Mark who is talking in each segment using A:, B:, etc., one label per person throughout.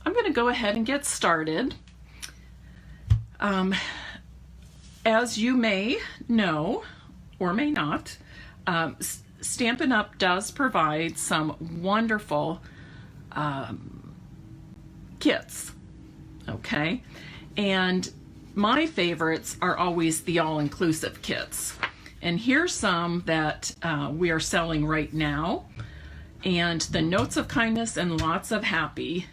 A: I'm going to go ahead and get started. As you may know, or may not, Stampin' Up! Does provide some wonderful kits, okay? And my favorites are always the all-inclusive kits. And here's some that we are selling right now. And the Notes of Kindness and Lots of Happy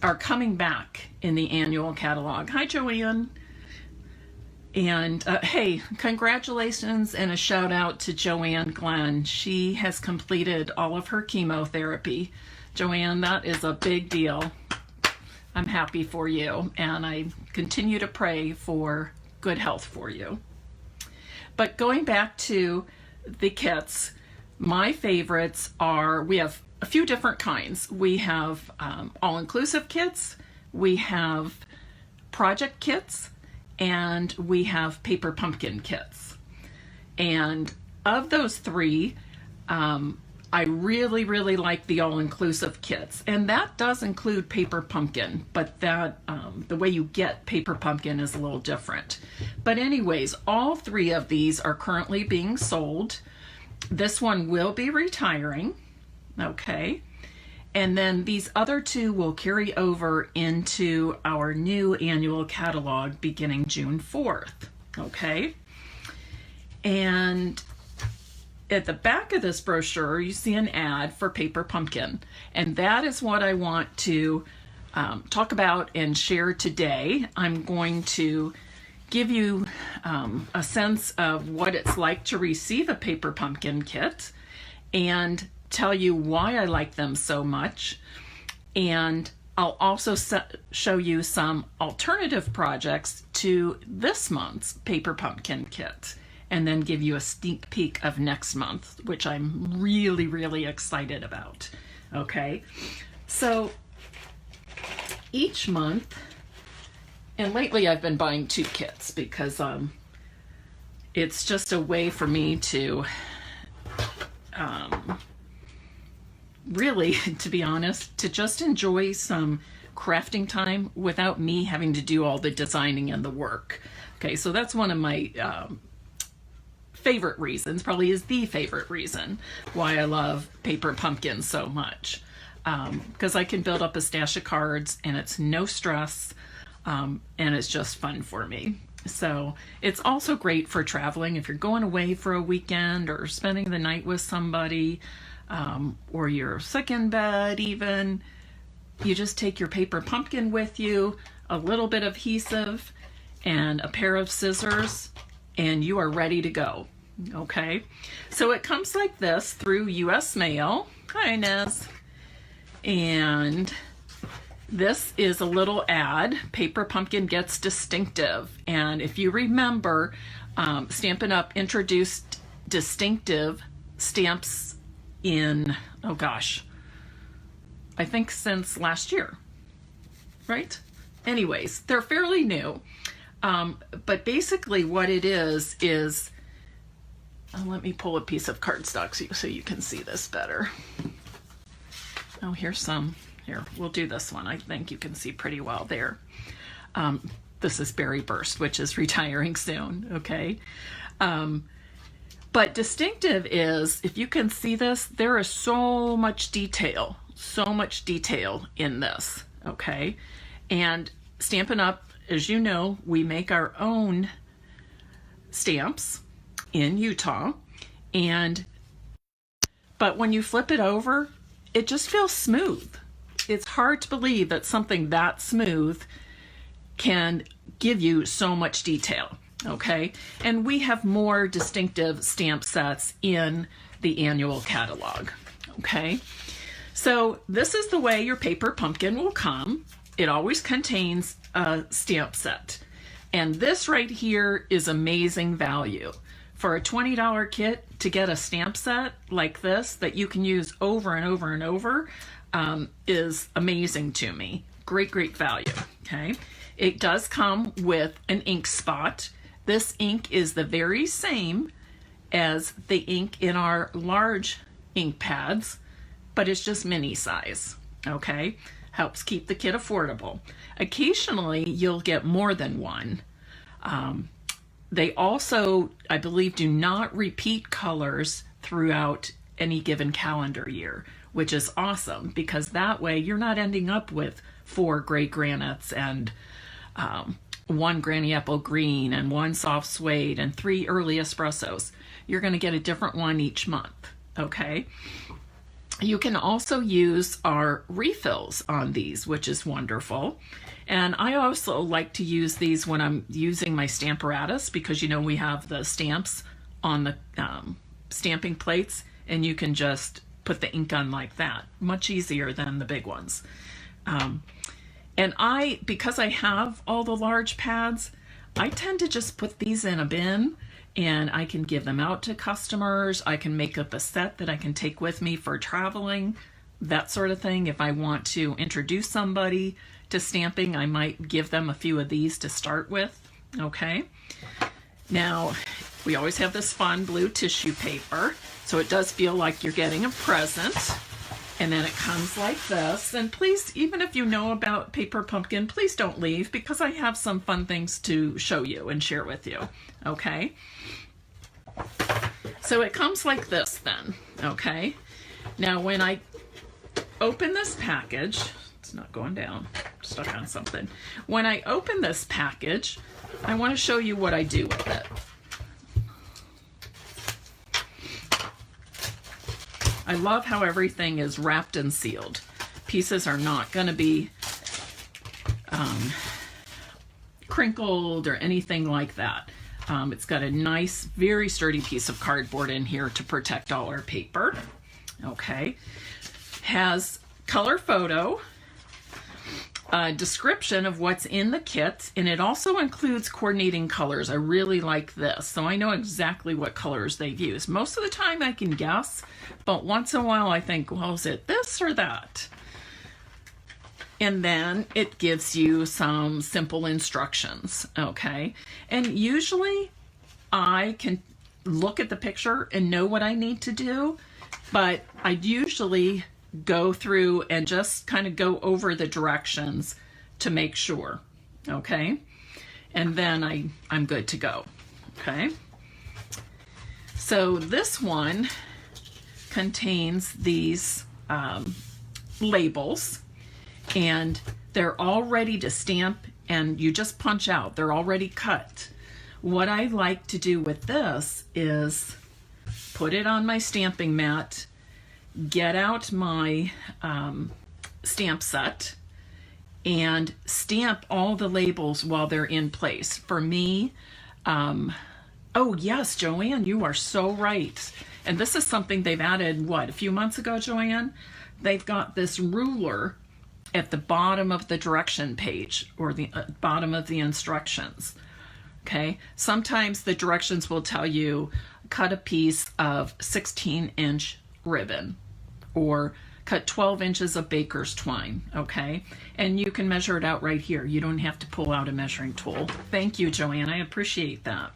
A: are coming back in the annual catalog. Hi, Joanne. And hey, congratulations and a shout out to Joanne Glenn. She has completed all of her chemotherapy. Joanne, that is a big deal. I'm happy for you, and I continue to pray for good health for you. But going back to the kits, my favorites are, we have a few different kinds. We have all-inclusive kits, we have project kits, and we have paper pumpkin kits. And of those three, I really, really like the all-inclusive kits. And that does include paper pumpkin, but that the way you get paper pumpkin is a little different. But anyways, all three of these are currently being sold. This one will be retiring, okay? And then these other two will carry over into our new annual catalog beginning June 4th, okay? And at the back of this brochure, you see an ad for paper pumpkin. And that is what I want to talk about and share today. I'm going to give you a sense of what it's like to receive a paper pumpkin kit and tell you why I like them so much. And I'll also show you some alternative projects to this month's paper pumpkin kit, and then give you a sneak peek of next month, which I'm really, really excited about. Okay, so each month, and lately I've been buying 2 kits because it's just a way for me to really, to be honest, to just enjoy some crafting time without me having to do all the designing and the work. Okay, so that's one of my favorite reasons, probably is the favorite reason why I love paper pumpkins so much, because I can build up a stash of cards and it's no stress, and it's just fun for me. So it's also great for traveling if you're going away for a weekend or spending the night with somebody, or you're sick in bed even. You just take your paper pumpkin with you, a little bit of adhesive, and a pair of scissors, and you are ready to go. Okay, so it comes like this through US mail. Hi, Inez. And this is a little ad. Paper pumpkin gets distinctive. And if you remember, Stampin' Up! Introduced distinctive stamps in, oh gosh, I think since last year, right? Anyways, they're fairly new. But basically what it is, let me pull a piece of cardstock so you can see this better. Oh, here's some. Here, we'll do this one. I think you can see pretty well there. This is Berry Burst, which is retiring soon, okay? But distinctive is, if you can see this, there is so much detail in this, okay? And Stampin' Up!, as you know, we make our own stamps in Utah, but when you flip it over, it just feels smooth. It's hard to believe that something that smooth can give you so much detail, okay? And we have more distinctive stamp sets in the annual catalog, okay? So this is the way your paper pumpkin will come. It always contains a stamp set. And this right here is amazing value. For a $20 kit to get a stamp set like this that you can use over and over and over is amazing to me. Great, great value, okay? It does come with an ink spot. This ink is the very same as the ink in our large ink pads, but it's just mini size, Okay, helps keep the kit affordable. Occasionally, you'll get more than one. They also, I believe, do not repeat colors throughout any given calendar year, which is awesome because that way you're not ending up with 4 gray granites and 1 granny apple green and 1 soft suede and 3 early espressos. You're going to get a different one each month, okay? You can also use our refills on these, which is wonderful. And I also like to use these when I'm using my Stamparatus because, you know, we have the stamps on the stamping plates and you can just put the ink on like that. Much easier than the big ones. And because I have all the large pads, I tend to just put these in a bin and I can give them out to customers. I can make up a set that I can take with me for traveling, that sort of thing. If I want to introduce somebody to stamping, I might give them a few of these to start with, okay? Now, we always have this fun blue tissue paper, so it does feel like you're getting a present. And then it comes like this. And please, even if you know about Paper Pumpkin, please don't leave because I have some fun things to show you and share with you, okay? So it comes like this then, okay? Now when I open this package, it's not going down, stuck on something. When I open this package, I want to show you what I do with it. I love how everything is wrapped and sealed. Pieces are not going to be crinkled or anything like that. It's got a nice, very sturdy piece of cardboard in here to protect all our paper. Okay. Has color photo, a description of what's in the kit, and it also includes coordinating colors. I really like this, so I know exactly what colors they've used. Most of the time I can guess, but once in a while I think, well, is it this or that? And then it gives you some simple instructions, okay? And usually I can look at the picture and know what I need to do, but I usually go through and just kind of go over the directions to make sure, okay? And then I'm good to go, okay? So this one contains these labels, and they're all ready to stamp, and you just punch out. They're already cut. What I like to do with this is put it on my stamping mat, get out my stamp set, and stamp all the labels while they're in place. For me, oh yes, Joanne, you are so right. And this is something they've added, what, a few months ago, Joanne? They've got this ruler at the bottom of the direction page, or the bottom of the instructions, okay? Sometimes the directions will tell you, cut a piece of 16-inch ribbon, or cut 12 inches of baker's twine, okay? And you can measure it out right here. You don't have to pull out a measuring tool. Thank you, Joanne, I appreciate that.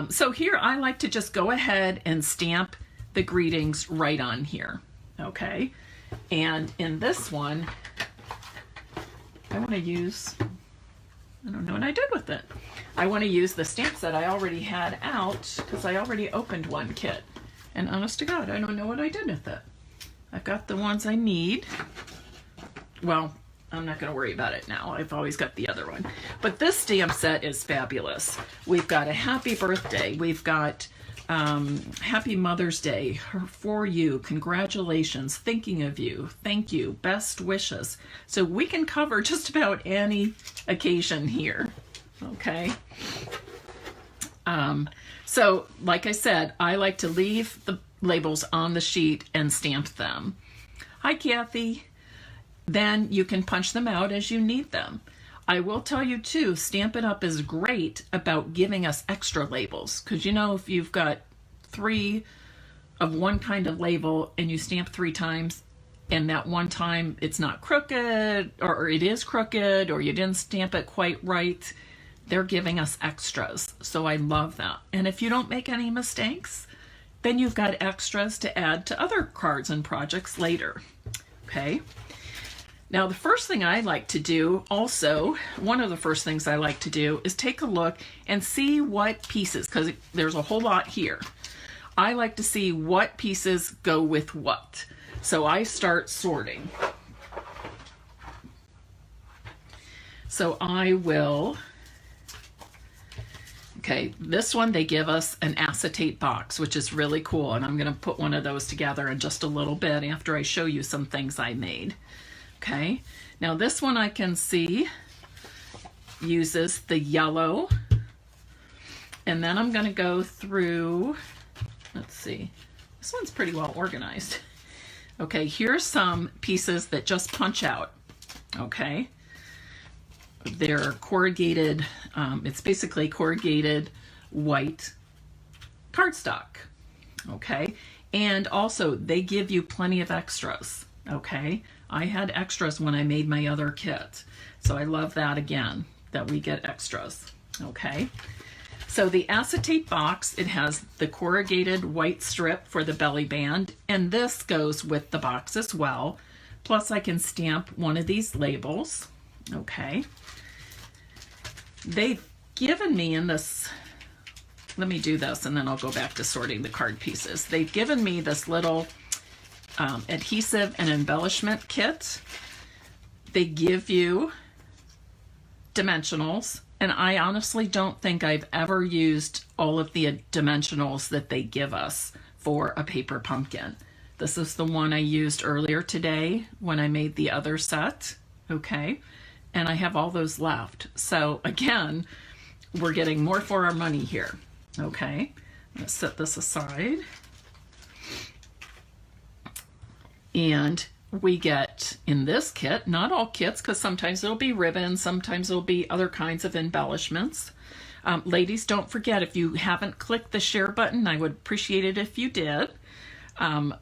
A: So here I like to just go ahead and stamp the greetings right on here, okay? And in this one, I want to use, I don't know what I did with it. I want to use the stamp set I already had out because I already opened one kit. And honest to God, I don't know what I did with it. I've got the ones I need. Well, I'm not going to worry about it now. I've always got the other one. But this stamp set is fabulous. We've got a happy birthday. We've got happy Mother's Day for you. Congratulations. Thinking of you. Thank you. Best wishes. So we can cover just about any occasion here. Okay. So like I said, I like to leave the labels on the sheet and stamp them. Hi, Kathy. Then you can punch them out as you need them. I will tell you too, Stampin' Up! Is great about giving us extra labels, because you know, if you've got 3 of one kind of label and you stamp 3 times, and that one time it's not crooked, or it is crooked, or you didn't stamp it quite right, they're giving us extras. So I love that. And if you don't make any mistakes, then you've got extras to add to other cards and projects later. okay? Now, the first thing I like to do also, one of the first things I like to do is take a look and see what pieces, because there's a whole lot here. I like to see what pieces go with what. So I start sorting. So I will, okay, this one they give us an acetate box, which is really cool. And I'm gonna put one of those together in just a little bit after I show you some things I made. Okay, now this one I can see uses the yellow, and then I'm going to go through, let's see, this one's pretty well organized. Okay, here's some pieces that just punch out, okay? They're corrugated, it's basically corrugated white cardstock, okay? And also they give you plenty of extras, okay? I had extras when I made my other kit. So I love that again, that we get extras, okay? So the acetate box, it has the corrugated white strip for the belly band, and this goes with the box as well. Plus I can stamp one of these labels, okay? They've given me in this, let me do this and then I'll go back to sorting the card pieces. They've given me this little adhesive and embellishment kit. They give you dimensionals, and I honestly don't think I've ever used all of the dimensionals that they give us for a paper pumpkin. This is the one I used earlier today when I made the other set, okay? And I have all those left. So again, we're getting more for our money here, okay? Let's set this aside. And we get in this kit, not all kits, because sometimes it'll be ribbons, sometimes it'll be other kinds of embellishments. Ladies, don't forget, if you haven't clicked the share button, I would appreciate it if you did.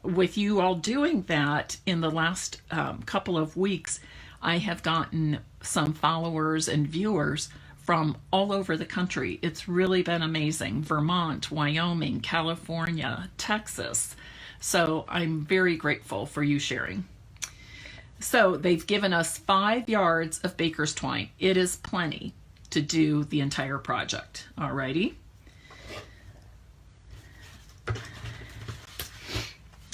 A: With you all doing that, in the last couple of weeks, I have gotten some followers and viewers from all over the country. It's really been amazing. Vermont, Wyoming, California, Texas. So I'm very grateful for you sharing. So they've given us 5 yards of baker's twine. It is plenty to do the entire project. Alrighty.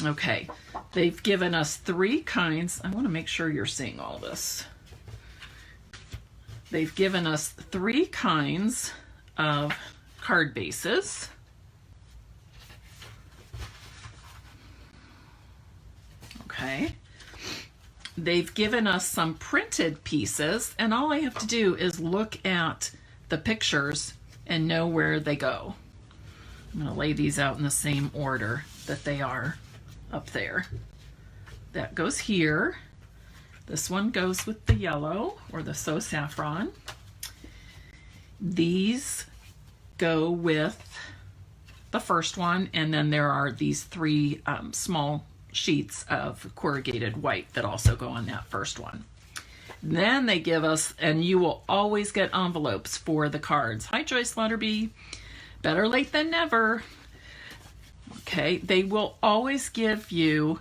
A: Okay, they've given us 3 kinds. I want to make sure you're seeing all this. They've given us 3 kinds of card bases. Okay, they've given us some printed pieces, and all I have to do is look at the pictures and know where they go. I'm going to lay these out in the same order that they are up there. That goes here. This one goes with the yellow, or the So Saffron. These go with the first one, and then there are these 3 small sheets of corrugated white that also go on that first one. Then they give us, and you will always get envelopes for the cards. Hi Joyce Lutterby, better late than never. Okay, they will always give you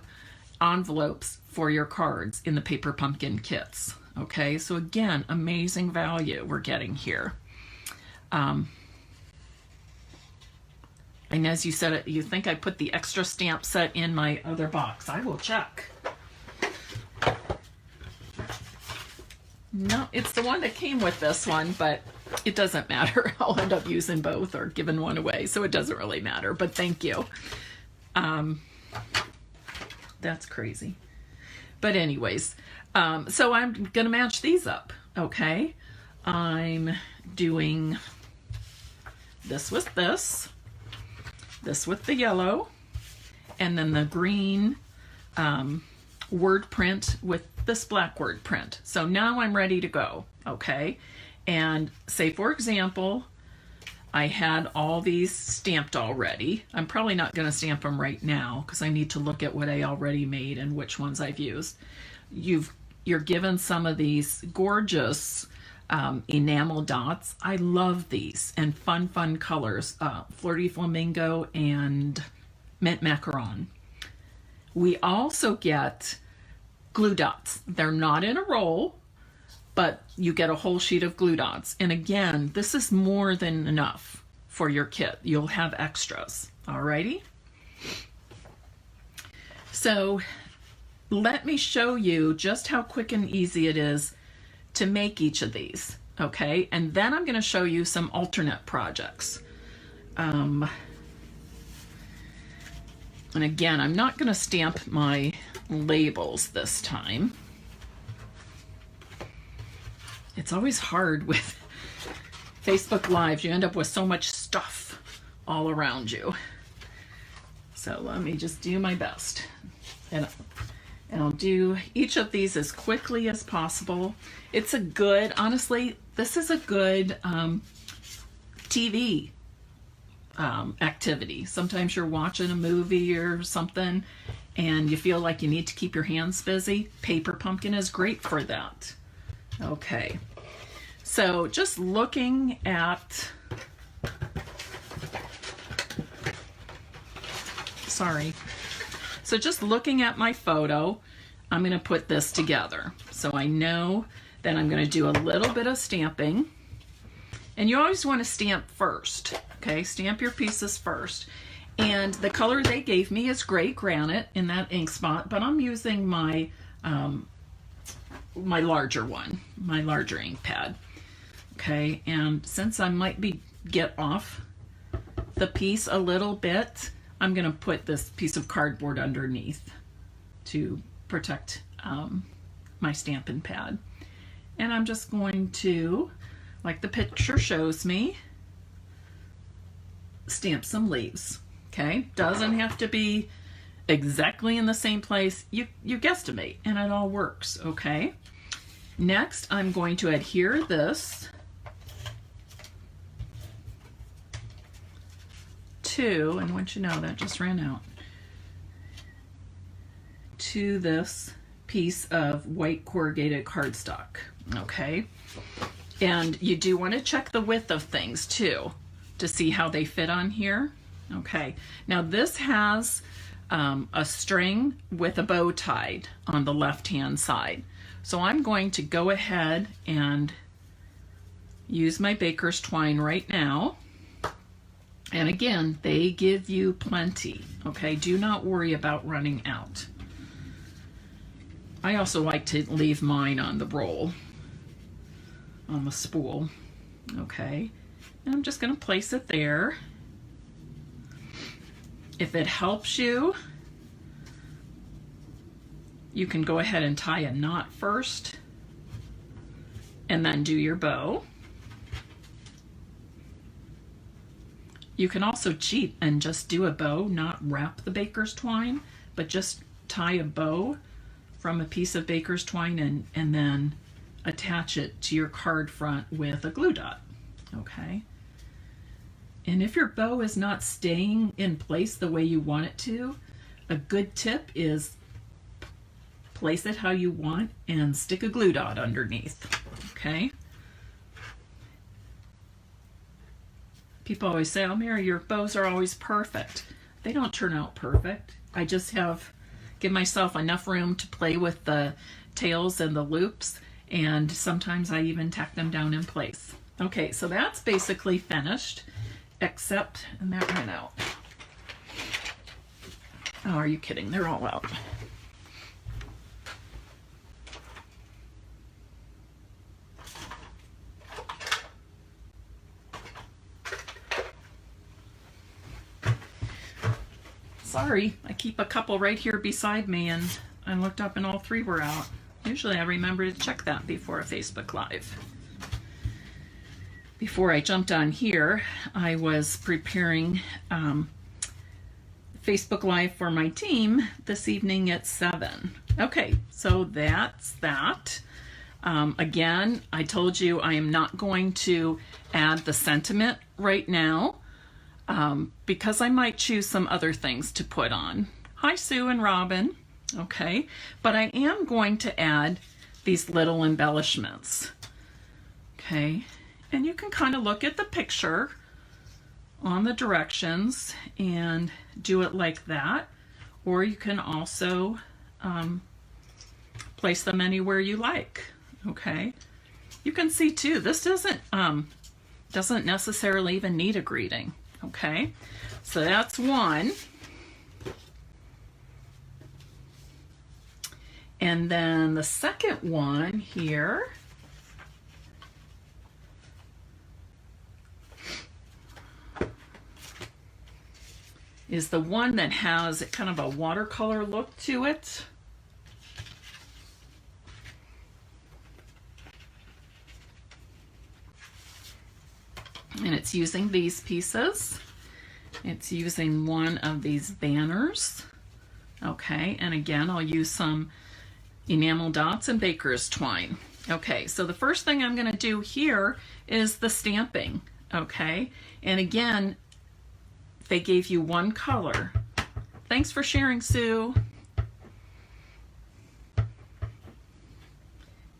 A: envelopes for your cards in the paper pumpkin kits. Okay, so again, amazing value we're getting here. And as you said, you think I put the extra stamp set in my other box. I will check. No, it's the one that came with this one, but it doesn't matter. I'll end up using both or giving one away, so it doesn't really matter, but thank you. That's crazy. But anyways, so I'm going to match these up, okay? I'm doing this with this with the yellow, and then the green word print with this black word print. So now I'm ready to go, okay? And say, for example, I had all these stamped already. I'm probably not going to stamp them right now because I need to look at what I already made and which ones I've used. You're given some of these gorgeous enamel dots. I love these, and fun colors, Flirty Flamingo and Mint Macaron. We also get glue dots. They're not in a roll, but you get a whole sheet of glue dots. And again, this is more than enough for your kit. You'll have extras. Alrighty? So let me show you just how quick and easy it is to make each of these. Okay, and then I'm going to show you some alternate projects. And again, I'm not going to stamp my labels this time. It's always hard with Facebook Live. You end up with so much stuff all around you. So let me just do my best. And I'll do each of these as quickly as possible. It's a good, honestly, this is a good TV activity. Sometimes you're watching a movie or something and you feel like you need to keep your hands busy. Paper pumpkin is great for that. Okay, so just looking at, so just looking at my photo, I'm going to put this together. So I know that I'm going to do a little bit of stamping. And you always want to stamp first, okay? Stamp your pieces first. And the color they gave me is Gray Granite in that ink spot, but I'm using my my larger one, my larger ink pad. Okay, and since I might get off the piece a little bit, I'm going to put this piece of cardboard underneath to protect my Stampin' pad. And I'm just going to, like the picture shows me, stamp some leaves. Okay, doesn't have to be exactly in the same place. You guesstimate and it all works. Okay, next I'm going to adhere this to, and once you know that just ran out, to this piece of white corrugated cardstock. Okay, and you do want to check the width of things too to see how they fit on here. Okay, now this has a string with a bow tied on the left hand side, so I'm going to go ahead and use my baker's twine right now. And again, they give you plenty. Okay, do not worry about running out. I also like to leave mine on the roll, on the spool. Okay, and I'm just going to place it there. If it helps you, you can go ahead and tie a knot first and then do your bow. You can also cheat and just do a bow, not wrap the baker's twine, but just tie a bow from a piece of baker's twine and then attach it to your card front with a glue dot. Okay. And if your bow is not staying in place the way you want it to, a good tip is place it how you want and stick a glue dot underneath. Okay. People always say, "Oh, Mary, your bows are always perfect." They don't turn out perfect. I just give myself enough room to play with the tails and the loops, and sometimes I even tack them down in place. Okay, so that's basically finished, except, and that ran out. Oh, are you kidding? They're all out. Sorry, I keep a couple right here beside me and I looked up and all three were out. Usually I remember to check that before a Facebook Live. Before I jumped on here, I was preparing Facebook Live for my team this evening at 7. Okay, so that's that. Again, I told you I am not going to add the sentiment right now. Because I might choose some other things to put on. Hi, Sue and Robin. Okay, but I am going to add these little embellishments. Okay, and you can kind of look at the picture on the directions and do it like that, or you can also place them anywhere you like. Okay, you can see too, this doesn't necessarily even need a greeting. Okay, so that's one. And then the second one here is the one that has kind of a watercolor look to it. And it's using these pieces. It's using one of these banners. Okay, and again, I'll use some enamel dots and baker's twine. Okay, so the first thing I'm going to do here is the stamping. Okay, and again, they gave you one color. Thanks for sharing, Sue.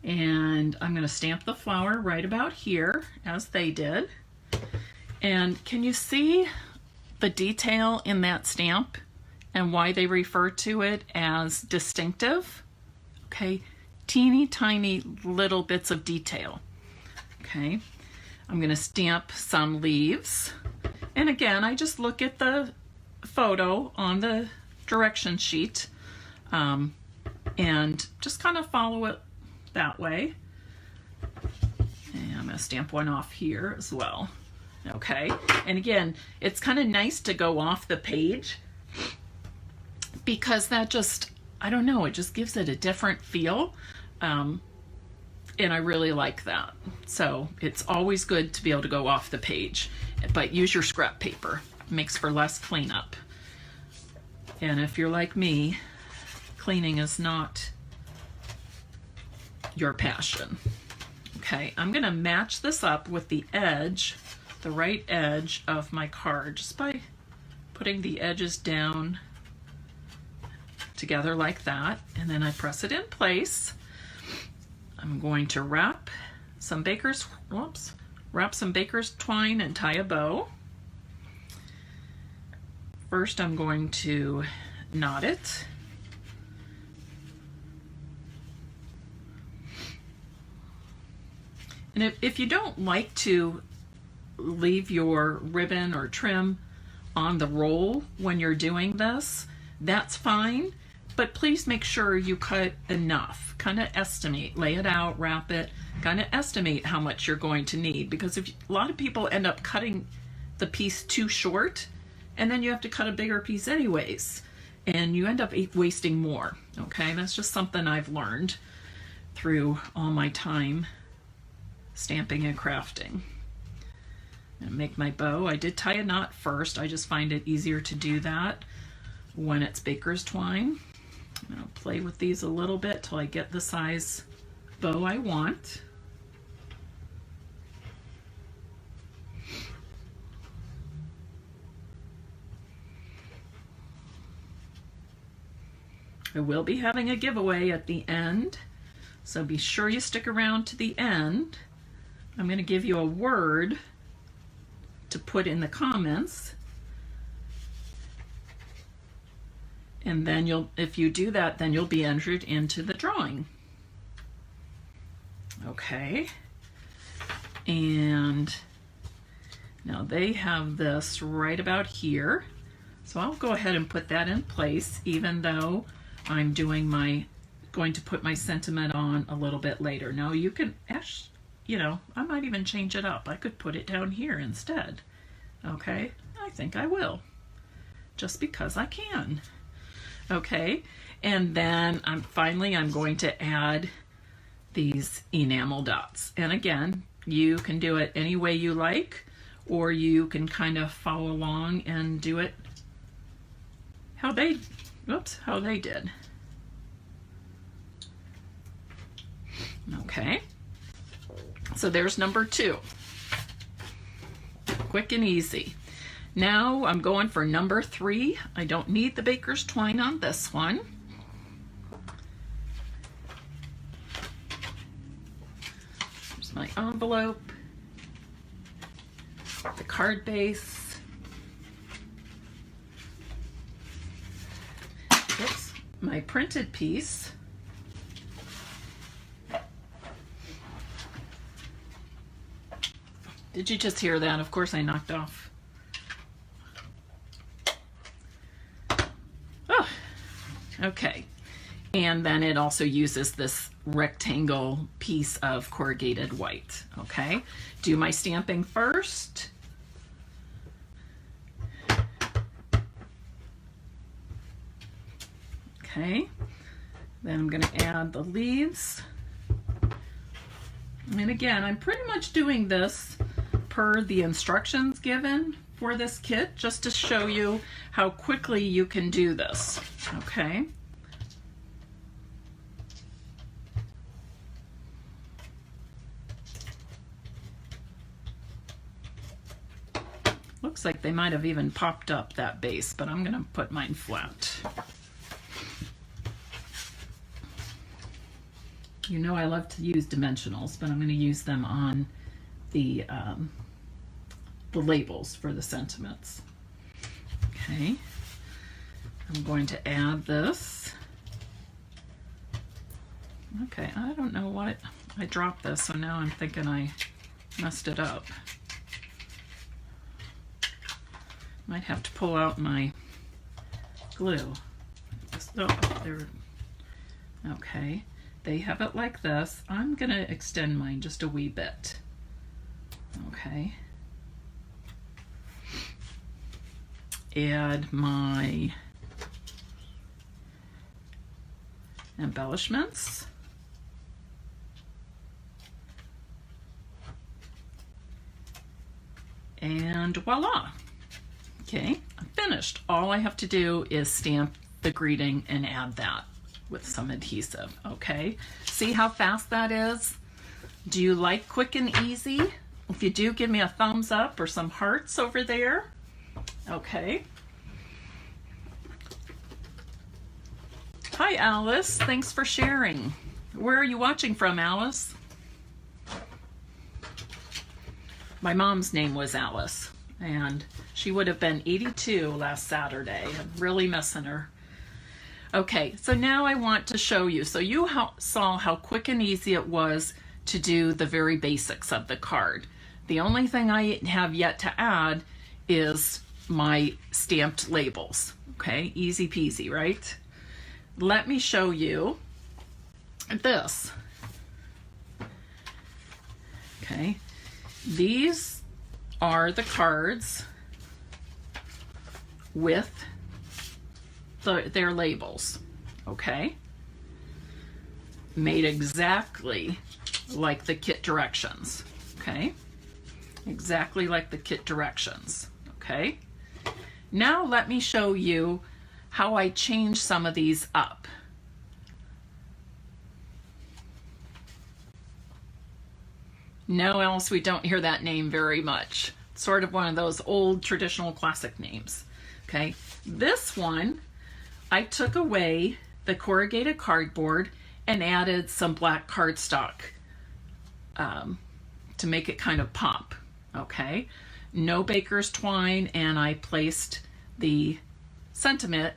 A: And I'm going to stamp the flower right about here, as they did. And can you see the detail in that stamp and why they refer to it as distinctive? Okay, teeny tiny little bits of detail. Okay, I'm going to stamp some leaves. And again, I just look at the photo on the direction sheet and just kind of follow it that way. And I'm going to stamp one off here as well. Okay, and again, it's kind of nice to go off the page because that just, I don't know, it just gives it a different feel. And I really like that. So it's always good to be able to go off the page, but use your scrap paper. It makes for less cleanup. And if you're like me, cleaning is not your passion. Okay, I'm gonna match this up with the edge, the right edge of my card, just by putting the edges down together like that, and then I press it in place. I'm going to wrap some baker's twine and tie a bow. First, I'm going to knot it. And if you don't like to leave your ribbon or trim on the roll when you're doing this, that's fine. But please make sure you cut enough. Kind of estimate, lay it out, wrap it, kind of estimate how much you're going to need, because if a lot of people end up cutting the piece too short, and then you have to cut a bigger piece anyways, and you end up wasting more. Okay, that's just something I've learned through all my time stamping and crafting. And make my bow. I did tie a knot first. I just find it easier to do that when it's baker's twine. I'm going to play with these a little bit till I get the size bow I want. I will be having a giveaway at the end, so be sure you stick around to the end. I'm going to give you a word to put in the comments. And then if you do that, then you'll be entered into the drawing. Okay. And now they have this right about here. So I'll go ahead and put that in place, even though I'm going to put my sentiment on a little bit later. Now you can actually, I might even change it up. I could put it down here instead. Okay, I think I will, just because I can. Okay, and then I'm going to add these enamel dots. And again, you can do it any way you like, or you can kind of follow along and do it how they did. Okay, so there's number 2. Quick and easy. Now I'm going for number 3. I don't need the baker's twine on this one. Here's my envelope, the card base. Oops, my printed piece. Did you just hear that? Of course I knocked off. Oh, okay. And then it also uses this rectangle piece of corrugated white. Okay, do my stamping first. Okay, then I'm going to add the leaves. And again, I'm pretty much doing this per the instructions given for this kit, just to show you how quickly you can do this. Okay. Looks like they might have even popped up that base, but I'm going to put mine flat. You know I love to use dimensionals, but I'm going to use them on the labels for the sentiments. Okay, I'm going to add this. Okay, I don't know what, I dropped this, so now I'm thinking I messed it up. Might have to pull out my glue. Oh, there. Okay, they have it like this. I'm gonna extend mine just a wee bit. Okay. Add my embellishments. And voila. Okay, I'm finished. All I have to do is stamp the greeting and add that with some adhesive. Okay, see how fast that is? Do you like quick and easy? If you do, give me a thumbs up or some hearts over there. Okay. Hi, Alice. Thanks for sharing. Where are you watching from, Alice? My mom's name was Alice, and she would have been 82 last Saturday. I'm really missing her. Okay, so now I want to show you. So you saw how quick and easy it was to do the very basics of the card. The only thing I have yet to add is my stamped labels. Okay, easy peasy, right? Let me show you this. Okay, these are the cards with their labels. Okay, made exactly like the kit directions. Okay, exactly like the kit directions. Okay, now let me show you how I change some of these up. No, Alice, we don't hear that name very much. Sort of one of those old traditional classic names. Okay, this one, I took away the corrugated cardboard and added some black cardstock to make it kind of pop. Okay, no baker's twine, and I placed the sentiment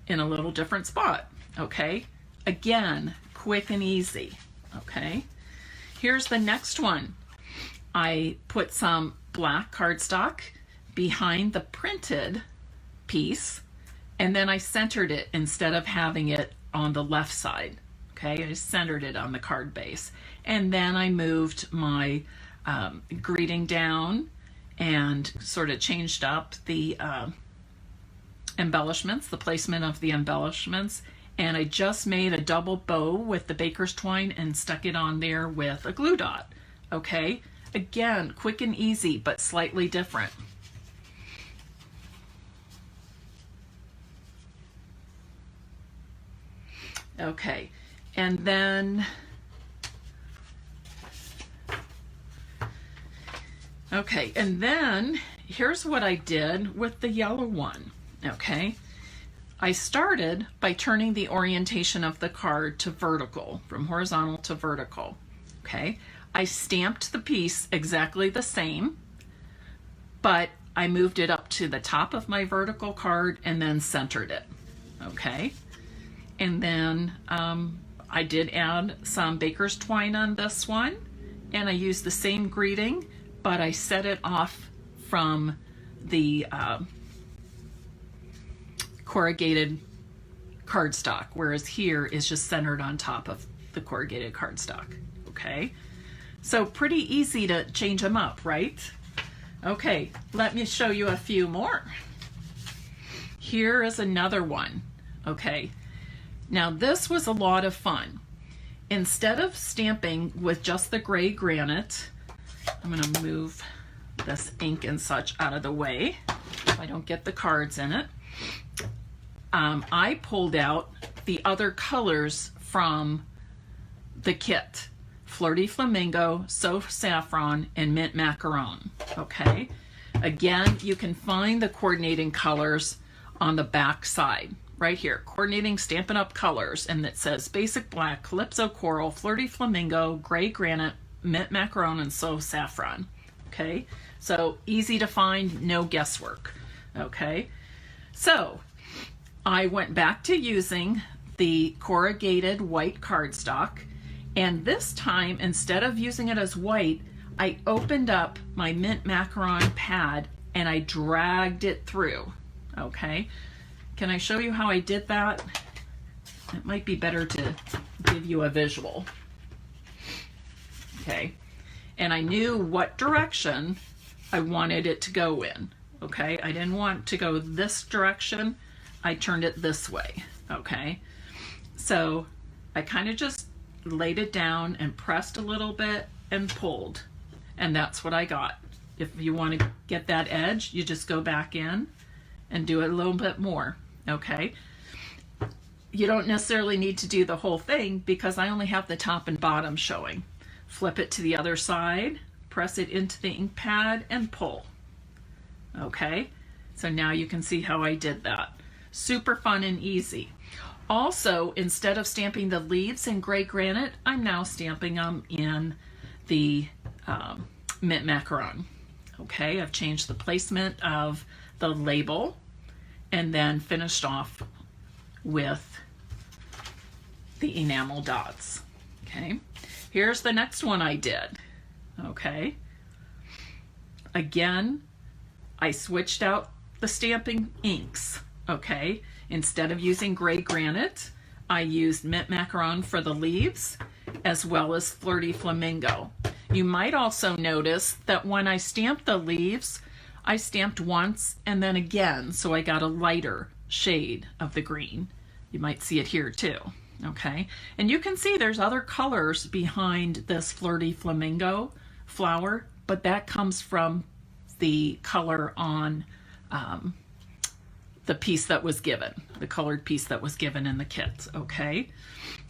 A: in a little different spot. Okay, again, quick and easy. Okay, here's the next one. I put some black cardstock behind the printed piece, and then I centered it instead of having it on the left side. Okay, I centered it on the card base, and then I moved my greeting down and sort of changed up the embellishments, the placement of the embellishments, and I just made a double bow with the baker's twine and stuck it on there with a glue dot. Okay, again, quick and easy, but slightly different. Okay, and then here's what I did with the yellow one. Okay, I started by turning the orientation of the card to vertical, from horizontal to vertical. Okay, I stamped the piece exactly the same, but I moved it up to the top of my vertical card and then centered it. Okay, and then I did add some baker's twine on this one, and I used the same greeting, but I set it off from the corrugated cardstock, whereas here is just centered on top of the corrugated cardstock. Okay, so pretty easy to change them up, right? Okay, let me show you a few more. Here is another one. Okay, now this was a lot of fun. Instead of stamping with just the gray granite, I'm going to move this ink and such out of the way so I don't get the cards in it. I pulled out the other colors from the kit: Flirty Flamingo, Sauf Saffron, and Mint Macaron. Okay, again, you can find the coordinating colors on the back side right here, coordinating Stampin' Up! Colors, and it says Basic Black, Calypso Coral, Flirty Flamingo, Gray Granite, Mint Macaron, and Sauf Saffron. Okay, so easy to find, no guesswork. Okay, so I went back to using the corrugated white cardstock, and this time, instead of using it as white, I opened up my Mint Macaron pad and I dragged it through. Okay, can I show you how I did that? It might be better to give you a visual. Okay, and I knew what direction I wanted it to go in. Okay, I didn't want to go this direction. I turned it this way. Okay, so I kind of just laid it down and pressed a little bit and pulled, and that's what I got. If you want to get that edge, you just go back in and do it a little bit more. Okay, you don't necessarily need to do the whole thing because I only have the top and bottom showing. Flip it to the other side, press it into the ink pad, and pull. Okay, so now you can see how I did that. Super fun and easy. Also, instead of stamping the leaves in gray granite, I'm now stamping them in the Mint Macaron. Okay, I've changed the placement of the label and then finished off with the enamel dots. Okay, here's the next one I did. Okay, again, I switched out the stamping inks. Okay, instead of using gray granite, I used Mint Macaron for the leaves as well as Flirty Flamingo. You might also notice that when I stamped the leaves, I stamped once and then again, so I got a lighter shade of the green. You might see it here too. Okay, and you can see there's other colors behind this Flirty Flamingo flower, but that comes from the color on the piece that was given, the colored piece that was given in the kit. Okay,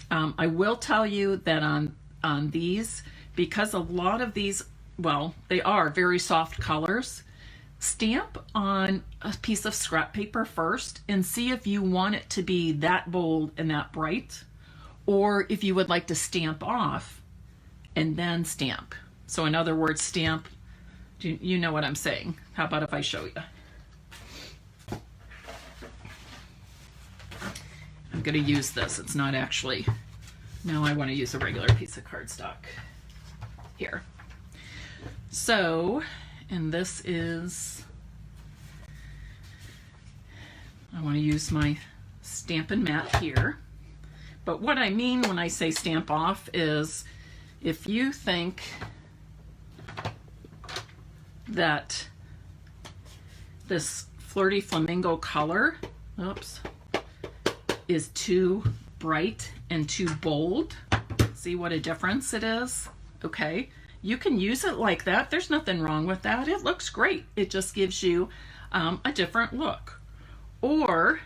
A: I will tell you that on these, because a lot of these, well, they are very soft colors, stamp on a piece of scrap paper first and see if you want it to be that bold and that bright, or if you would like to stamp off and then stamp. So in other words, stamp, you know what I'm saying. How about if I show you? I'm going to use this. It's not actually, no, I want to use a regular piece of cardstock here. So, and this is, I want to use my Stampin' mat here. But what I mean when I say stamp off is if you think that this Flirty Flamingo color, oops, is too bright and too bold, see what a difference it is? Okay, you can use it like that. There's nothing wrong with that. It looks great. It just gives you a different look. Or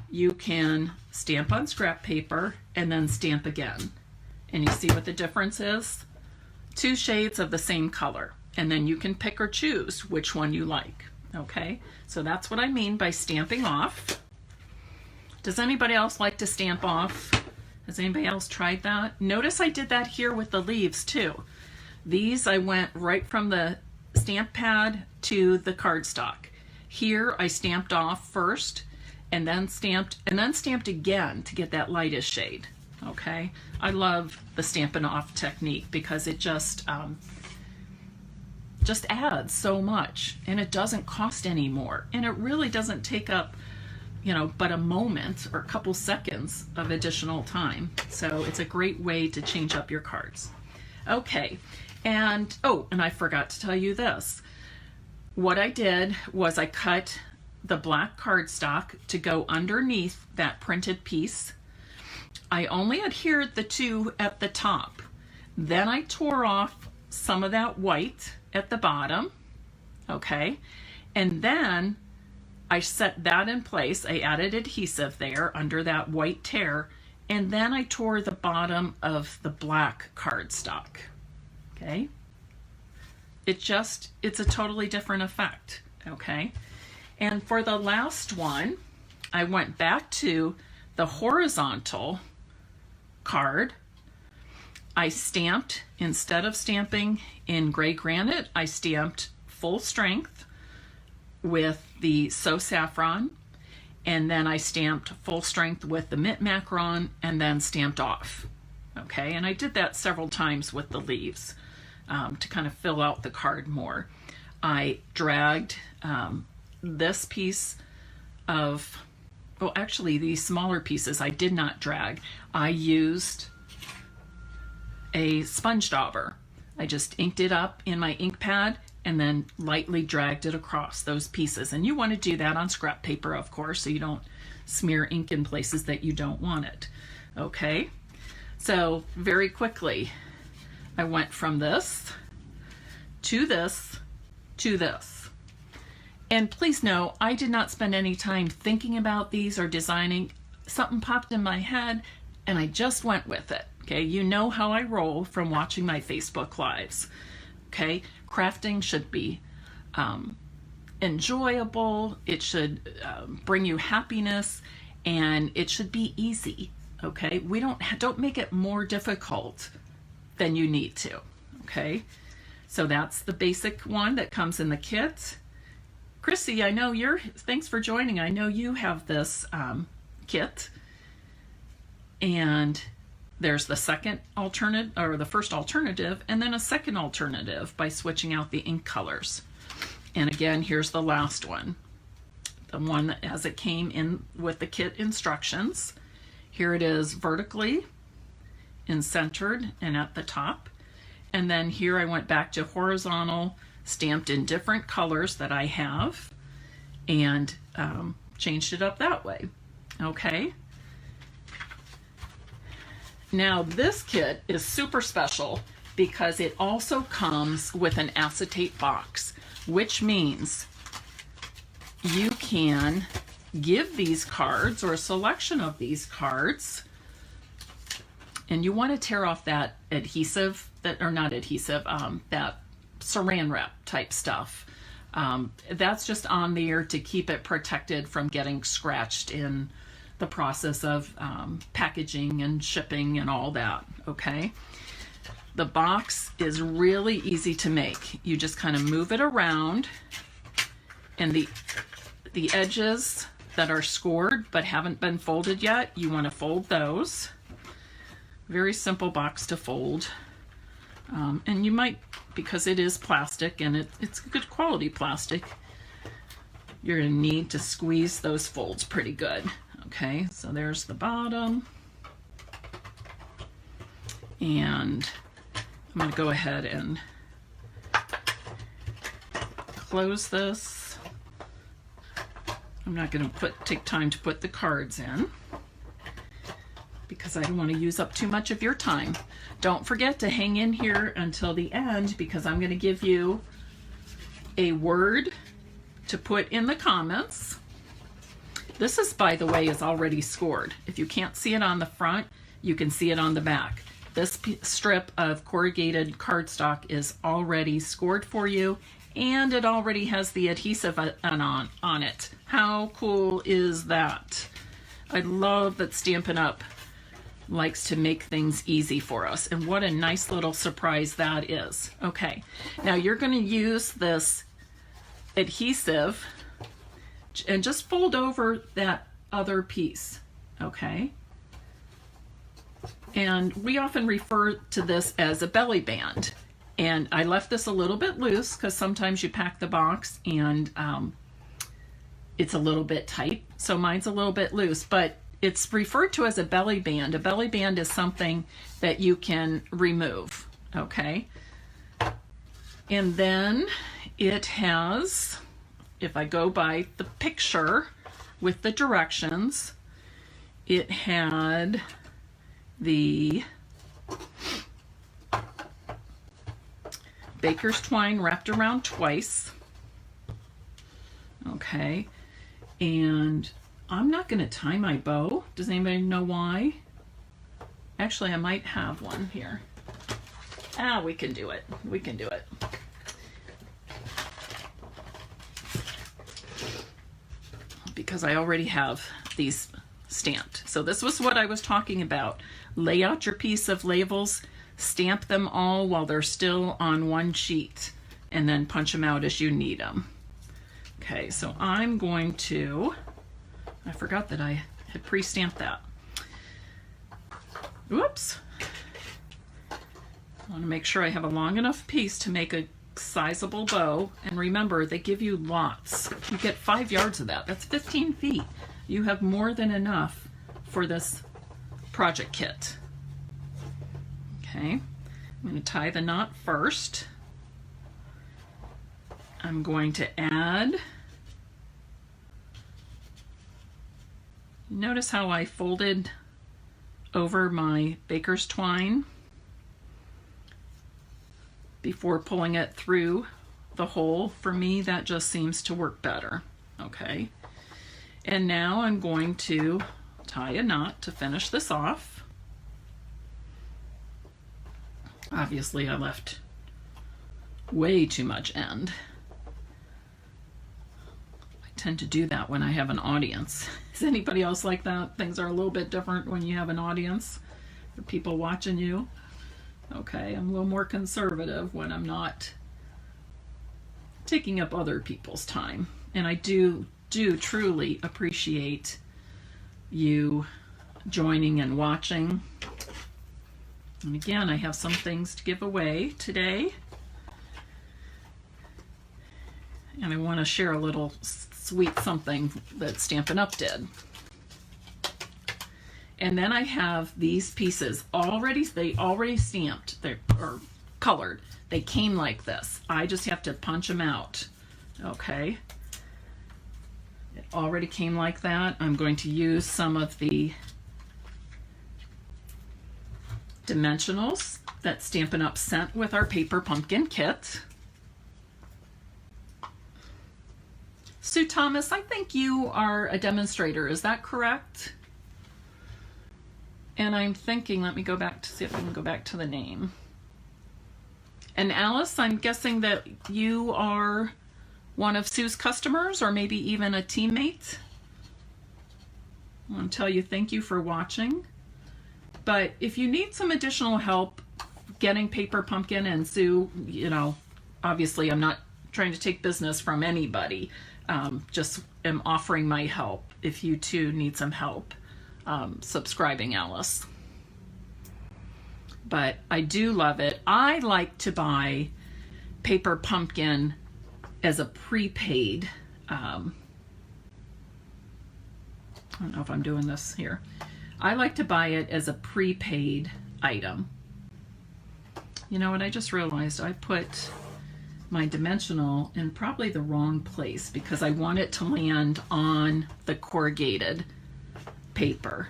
A: you can stamp on scrap paper and then stamp again. And you see what the difference is? Two shades of the same color. And then you can pick or choose which one you like. Okay, so that's what I mean by stamping off. Does anybody else like to stamp off? Has anybody else tried that? Notice I did that here with the leaves too. These I went right from the stamp pad to the cardstock. Here I stamped off first and then stamped again to get that lightest shade. Okay, I love the Stampin' Off technique because it just just adds so much, and it doesn't cost any more, and it really doesn't take up, you know, but a moment or a couple seconds of additional time. So it's a great way to change up your cards. Okay, and oh, and I forgot to tell you this. What I did was I cut the black cardstock to go underneath that printed piece. I only adhered the two at the top. Then I tore off some of that white at the bottom, okay? And then I set that in place. I added adhesive there under that white tear, and then I tore the bottom of the black cardstock, okay? It's a totally different effect, okay? And for the last one, I went back to the horizontal card. I stamped, instead of stamping in gray granite, I stamped full strength with the So Saffron, and then I stamped full strength with the Mint Macaron, and then stamped off. Okay, and I did that several times with the leaves to kind of fill out the card more. I dragged this piece of, well, actually these smaller pieces I did not drag. I used a sponge dauber. I just inked it up in my ink pad and then lightly dragged it across those pieces. And you want to do that on scrap paper, of course, so you don't smear ink in places that you don't want it. Okay, so very quickly, I went from this to this to this. And please know, I did not spend any time thinking about these or designing. Something popped in my head and I just went with it. Okay, you know how I roll from watching my Facebook Lives. Okay, crafting should be enjoyable, it should bring you happiness, and it should be easy. Okay, we don't make it more difficult than you need to. Okay, so that's the basic one that comes in the kit. Chrissy, I know thanks for joining. I know you have this kit, and there's the second alternative, or the first alternative, and then a second alternative by switching out the ink colors. And again, here's the last one, the one that as it came in with the kit instructions. Here it is vertically and centered and at the top. And then here I went back to horizontal, stamped in different colors that I have, and changed it up that way. Okay. Now this kit is super special because it also comes with an acetate box, which means you can give these cards or a selection of these cards, and you want to tear off that adhesive, that saran wrap type stuff. That's just on there to keep it protected from getting scratched in the process of packaging and shipping and all that. Okay, the box is really easy to make. You just kind of move it around, and the edges that are scored but haven't been folded yet, you want to fold those. Very simple box to fold, and you might, because it is plastic and it's good quality plastic, you're going to need to squeeze those folds pretty good. Okay, so there's the bottom, and I'm going to go ahead and close this. I'm not going to take time to put the cards in because I don't want to use up too much of your time. Don't forget to hang in here until the end, because I'm going to give you a word to put in the comments. This is, by the way, is already scored. If you can't see it on the front, you can see it on the back. This strip of corrugated cardstock is already scored for you, and it already has the adhesive on it. How cool is that? I love that Stampin' Up! Likes to make things easy for us, and what a nice little surprise that is. Okay, now you're going to use this adhesive and just fold over that other piece. Okay, and we often refer to this as a belly band, And I left this a little bit loose because sometimes you pack the box and it's a little bit tight. So mine's a little bit loose, but it's referred to as a belly band. A belly band is something that you can remove, okay? And then it has, if I go by the picture with the directions, it had the baker's twine wrapped around twice. Okay, and I'm not going to tie my bow. Does anybody know why? Actually, I might have one here. We can do it. We can do it. Because I already have these stamped. So this was what I was talking about. Lay out your piece of labels, stamp them all while they're still on one sheet, and then punch them out as you need them. Okay, so I'm going to, I forgot that I had pre-stamped that. Whoops. I want to make sure I have a long enough piece to make a sizable bow. And remember, they give you lots. You get 5 yards of that. That's 15 feet. You have more than enough for this project kit. Okay, I'm going to tie the knot first. I'm going to add, notice how I folded over my baker's twine before pulling it through the hole. For me, that just seems to work better. Okay, and now I'm going to tie a knot to finish this off. Obviously, I left way too much end. I tend to do that when I have an audience. Is anybody else like that? Things are a little bit different when you have an audience or people watching you. Okay, I'm a little more conservative when I'm not taking up other people's time. And I do truly appreciate you joining and watching. And again, I have some things to give away today. And I want to share a little sweet something that Stampin' Up! Did. And then I have these pieces already, they already stamped, or colored. They came like this. I just have to punch them out. Okay. It already came like that. I'm going to use some of the dimensionals that Stampin' Up! Sent with our paper pumpkin kit. Sue Thomas, I think you are a demonstrator. Is that correct? And I'm thinking, let me go back to see if I can go back to the name. And Alice, I'm guessing that you are one of Sue's customers or maybe even a teammate. I want to tell you thank you for watching. But if you need some additional help getting paper pumpkin, and Sue, you know, obviously I'm not trying to take business from anybody. Just am offering my help if you too need some help subscribing, Alice. But I do love it. I like to buy paper pumpkin as a prepaid. I don't know if I'm doing this here. I like to buy it as a prepaid item. You know what, I just realized I put my dimensional in probably the wrong place because I want it to land on the corrugated paper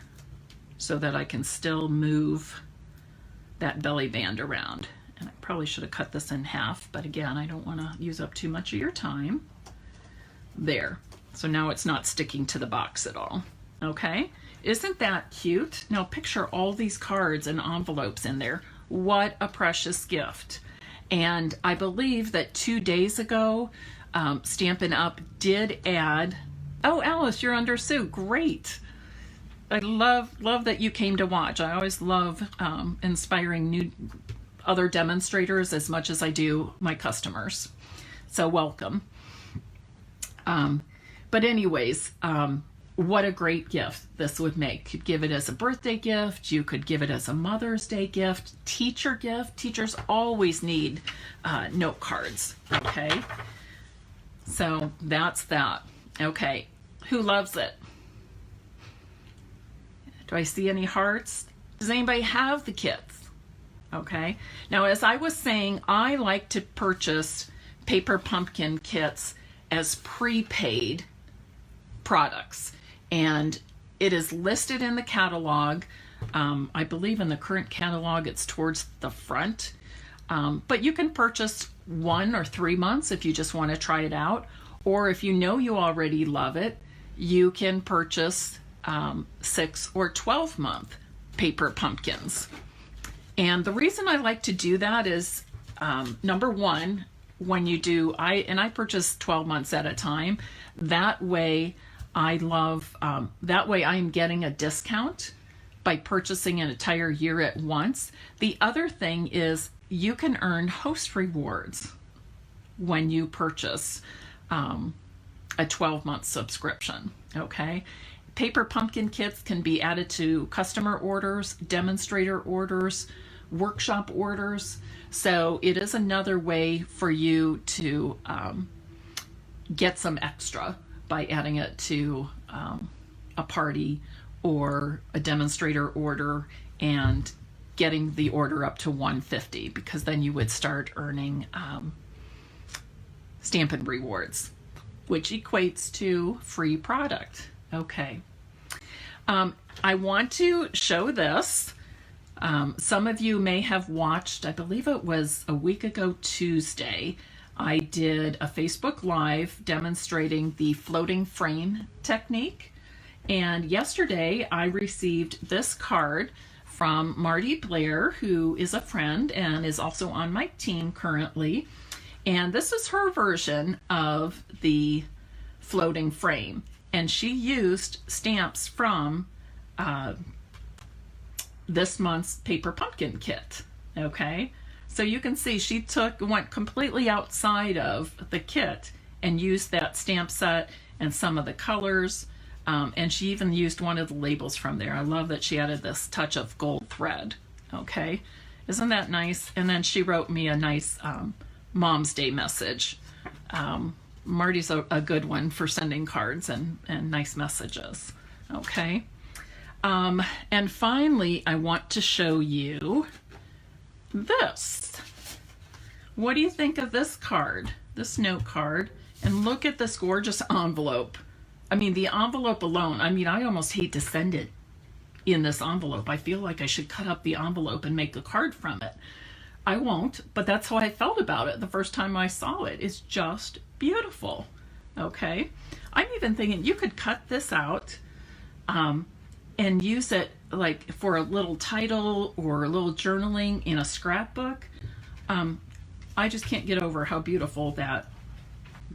A: so that I can still move that belly band around. And I probably should have cut this in half, but again, I don't want to use up too much of your time. There. So now it's not sticking to the box at all. Okay? Isn't that cute? Now picture all these cards and envelopes in there. What a precious gift. And I believe that 2 days ago, Stampin' Up! Did add, oh, Alice, you're under Sue. Great. I love that you came to watch. I always love inspiring new other demonstrators as much as I do my customers. So welcome. But anyways, what a great gift this would make. You could give it as a birthday gift. You could give it as a Mother's Day gift, teacher gift. Teachers always need note cards, okay? So that's that. Okay, who loves it? Do I see any hearts? Does anybody have the kits? Okay, now as I was saying, I like to purchase paper pumpkin kits as prepaid products, and it is listed in the catalog. I believe in the current catalog it's towards the front, but you can purchase 1 or 3 months if you just want to try it out, or if you know you already love it, you can purchase 6 or 12 month paper pumpkins. And the reason I like to do that is, number one, when you do, I purchase 12 months at a time. That way I am getting a discount by purchasing an entire year at once. The other thing is you can earn host rewards when you purchase a 12-month subscription, okay? Paper pumpkin kits can be added to customer orders, demonstrator orders, workshop orders. So it is another way for you to get some extra by adding it to a party or a demonstrator order and getting the order up to $150, because then you would start earning Stampin' rewards, which equates to free product. Okay. I want to show this. Some of you may have watched, I believe it was a week ago Tuesday, I did a Facebook Live demonstrating the floating frame technique. And yesterday I received this card from Marty Blair, who is a friend and is also on my team currently. And this is her version of the floating frame. And she used stamps from this month's Paper Pumpkin Kit, okay? So you can see she went completely outside of the kit and used that stamp set and some of the colors, and she even used one of the labels from there. I love that she added this touch of gold thread, okay? Isn't that nice? And then she wrote me a nice Mom's Day message. Marty's a good one for sending cards and nice messages, okay? And finally, I want to show you this. What do you think of this card, this note card? And look at this gorgeous envelope. I mean, the envelope alone, I mean, I almost hate to send it in this envelope. I feel like I should cut up the envelope and make a card from it. I won't, but that's how I felt about it the first time I saw it. It's just beautiful, okay? I'm even thinking you could cut this out and use it like for a little title or a little journaling in a scrapbook. I just can't get over how beautiful that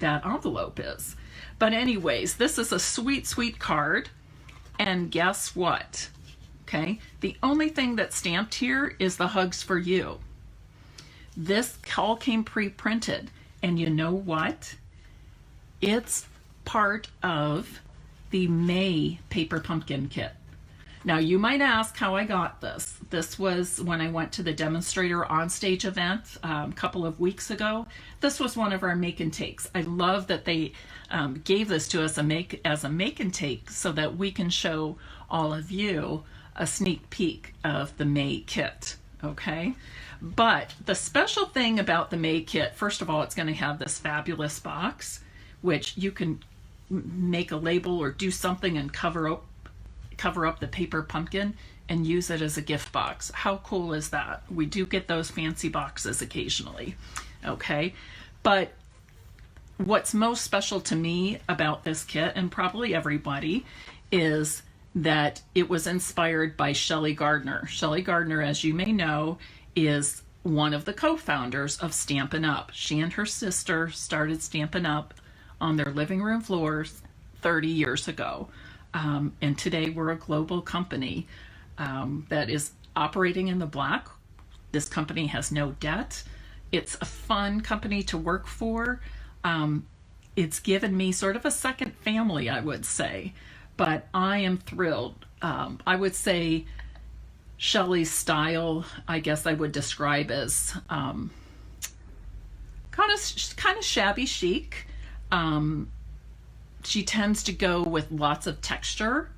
A: envelope is. But anyways, this is a sweet, sweet card. And guess what? Okay, the only thing that's stamped here is the hugs for you. This all came pre-printed. And you know what? It's part of the May Paper Pumpkin Kit. Now you might ask how I got this. This was when I went to the demonstrator onstage event a couple of weeks ago. This was one of our make and takes. I love that they gave this to us as a make and take so that we can show all of you a sneak peek of the May kit, okay? But the special thing about the May kit, first of all, it's going to have this fabulous box, which you can make a label or do something and cover up the paper pumpkin and use it as a gift box. How cool is that? We do get those fancy boxes occasionally, okay? But what's most special to me about this kit, and probably everybody, is that it was inspired by Shelli Gardner. Shelli Gardner, as you may know, is one of the co-founders of Stampin' Up. She and her sister started Stampin' Up on their living room floors 30 years ago. And today we're a global company that is operating in the black. This company has no debt. It's a fun company to work for. It's given me sort of a second family, I would say. but I am thrilled. I would say Shelli's style, I guess I would describe as kind of shabby chic. She tends to go with lots of texture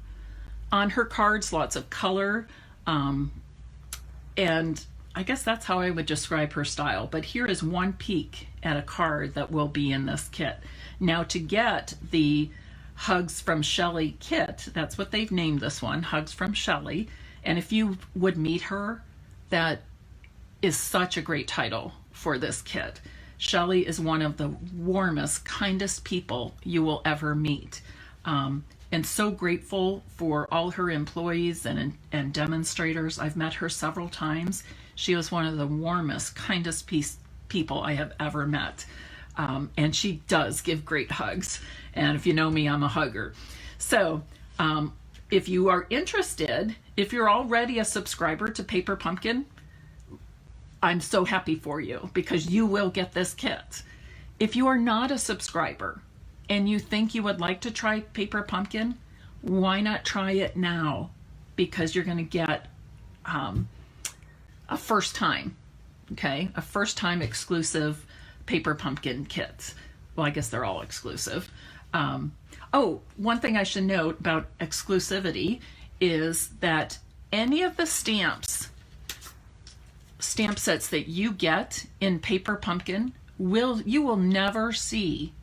A: on her cards, lots of color, and I guess that's how I would describe her style. But here is one peek at a card that will be in this kit. Now, to get the Hugs from Shelli kit, that's what they've named this one, Hugs from Shelli. And if you would meet her, that is such a great title for this kit. Shelli is one of the warmest, kindest people you will ever meet. And so grateful for all her employees and demonstrators. I've met her several times. She was one of the warmest, kindest people I have ever met. And she does give great hugs. And if you know me, I'm a hugger. So if you are interested, if you're already a subscriber to Paper Pumpkin, I'm so happy for you because you will get this kit. If you are not a subscriber and you think you would like to try Paper Pumpkin, why not try it now? Because you're going to get a first time, okay? A first time exclusive Paper Pumpkin kit. Well, I guess they're all exclusive. Oh, one thing I should note about exclusivity is that any of the stamp sets that you get in Paper Pumpkin you will never see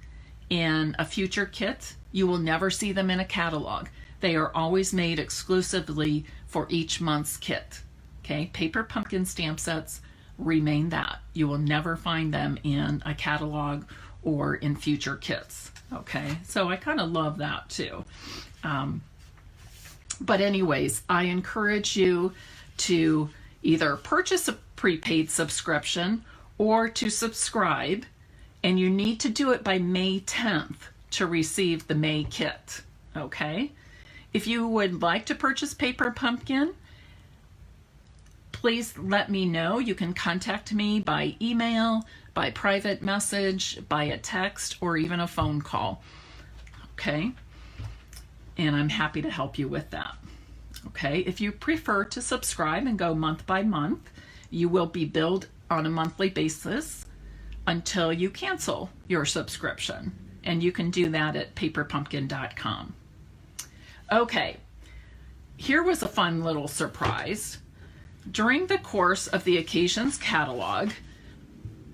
A: in a future kit. You will never see them in a catalog. They are always made exclusively for each month's kit. Okay, Paper Pumpkin stamp sets remain that. You will never find them in a catalog or in future kits. Okay, so I kind of love that too. But anyways, I encourage you to either purchase a prepaid subscription or to subscribe, and you need to do it by May 10th to receive the May kit. Okay, if you would like to purchase Paper Pumpkin, please let me know. You can contact me by email, by private message, by a text, or even a phone call. Okay, and I'm happy to help you with that. Okay, if you prefer to subscribe and go month by month, you will be billed on a monthly basis until you cancel your subscription, and you can do that at paperpumpkin.com. Okay, here was a fun little surprise. During the course of the Occasions catalog,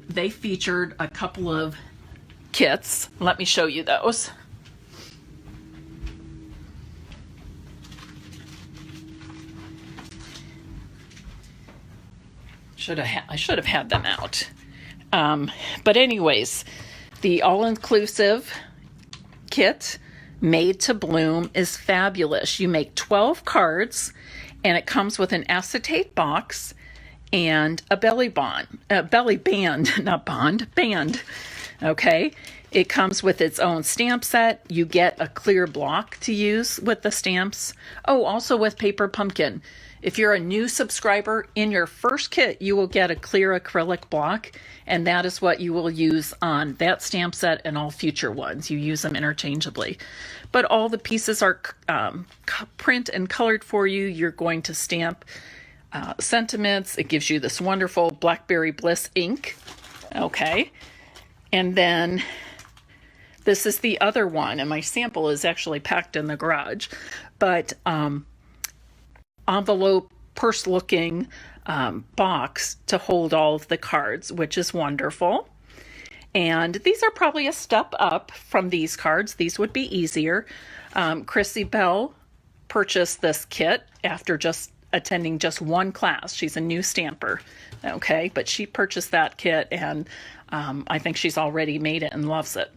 A: they featured a couple of kits. Let me show you those. I should have had them out. But anyways, the all-inclusive kit Made to Bloom is fabulous. You make 12 cards, and it comes with an acetate box and a belly band. Okay, it comes with its own stamp set. You get a clear block to use with the stamps. Oh, also with Paper Pumpkin. If you're a new subscriber, in your first kit, you will get a clear acrylic block, and that is what you will use on that stamp set and all future ones. You use them interchangeably. But all the pieces are print and colored for you. You're going to stamp sentiments. It gives you this wonderful Blackberry Bliss ink. Okay. And then this is the other one, and my sample is actually packed in the garage. But envelope, purse-looking box to hold all of the cards, which is wonderful. And these are probably a step up from these cards. These would be easier. Chrissy Bell purchased this kit after just attending just one class. She's a new stamper, okay? But she purchased that kit, and I think she's already made it and loves it.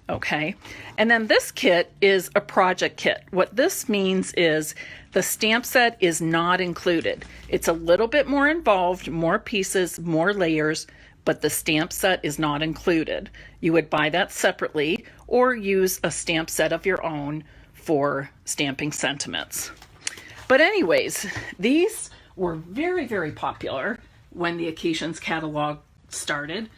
A: Okay, and then this kit is a project kit. What this means is the stamp set is not included. It's a little bit more involved, more pieces, more layers, but the stamp set is not included. You would buy that separately or use a stamp set of your own for stamping sentiments. But anyways, these were very, very popular when the Occasions catalog started.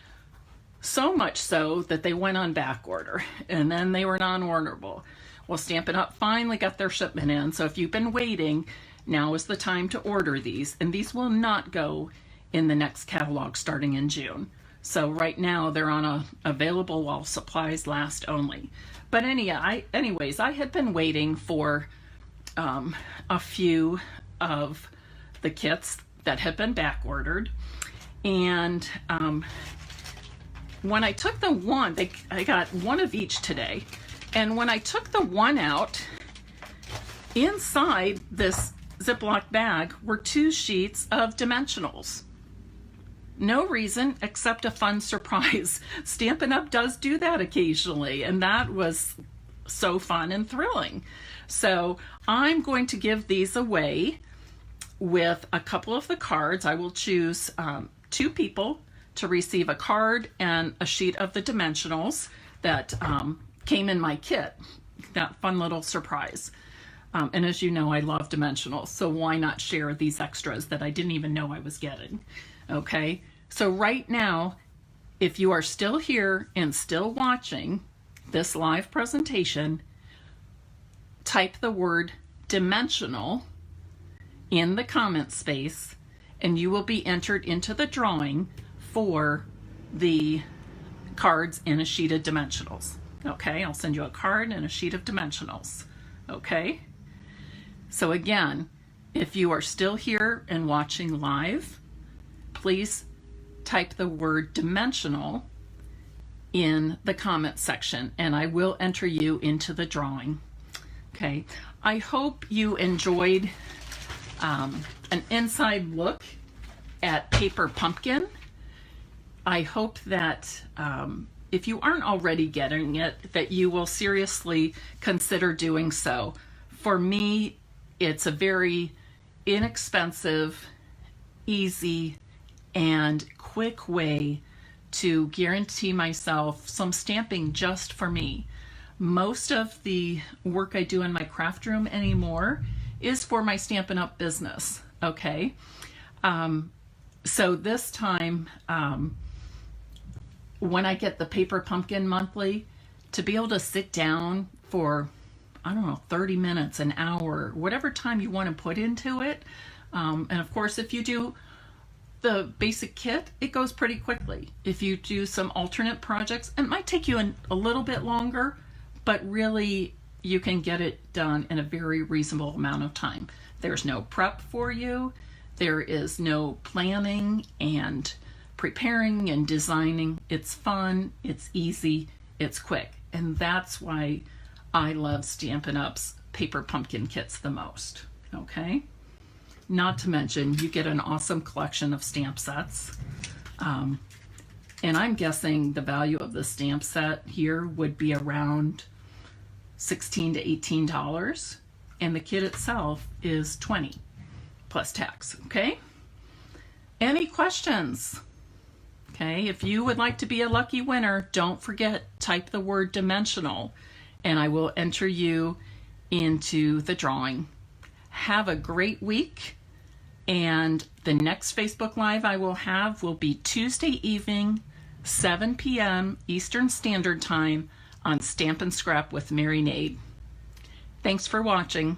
A: So much so that they went on back order, and then they were non-orderable. Well, Stampin' Up! Finally got their shipment in, so if you've been waiting, now is the time to order these, and these will not go in the next catalog starting in June. So right now they're on a available while supplies last only. But anyways, I had been waiting for a few of the kits that had been back ordered, and when I took the one, I got one of each today, and when I took the one out, inside this Ziploc bag were 2 sheets of dimensionals. No reason except a fun surprise. Stampin' Up! Does do that occasionally, and that was so fun and thrilling. So I'm going to give these away with a couple of the cards. I will choose 2 people to receive a card and a sheet of the dimensionals that came in my kit. That fun little surprise. And as you know, I love dimensionals, so why not share these extras that I didn't even know I was getting? Okay, so right now, if you are still here and still watching this live presentation, type the word dimensional in the comment space, and you will be entered into the drawing for the cards and a sheet of dimensionals. Okay, I'll send you a card and a sheet of dimensionals. Okay, so again, if you are still here and watching live, please type the word dimensional in the comment section, and I will enter you into the drawing. Okay, I hope you enjoyed an inside look at Paper Pumpkin. I hope that if you aren't already getting it, that you will seriously consider doing so. For me, it's a very inexpensive, easy, and quick way to guarantee myself some stamping just for me. Most of the work I do in my craft room anymore is for my Stampin' Up! Business, okay? So this time, when I get the Paper Pumpkin monthly, to be able to sit down for, I don't know, 30 minutes, an hour, whatever time you want to put into it. And of course, if you do the basic kit, it goes pretty quickly. If you do some alternate projects, it might take you a little bit longer, but really you can get it done in a very reasonable amount of time. There's no prep for you. There is no planning and preparing and designing. It's fun, it's easy, it's quick. And that's why I love Stampin' Up's Paper Pumpkin kits the most, okay? Not to mention, you get an awesome collection of stamp sets. And I'm guessing the value of the stamp set here would be around $16 to $18. And the kit itself is $20 plus tax, okay? Any questions? Okay, if you would like to be a lucky winner, don't forget, type the word dimensional, and I will enter you into the drawing. Have a great week, and the next Facebook Live I will have will be Tuesday evening, 7 p.m. Eastern Standard Time on Stampin' Scrap with Mary Knabe. Thanks for watching.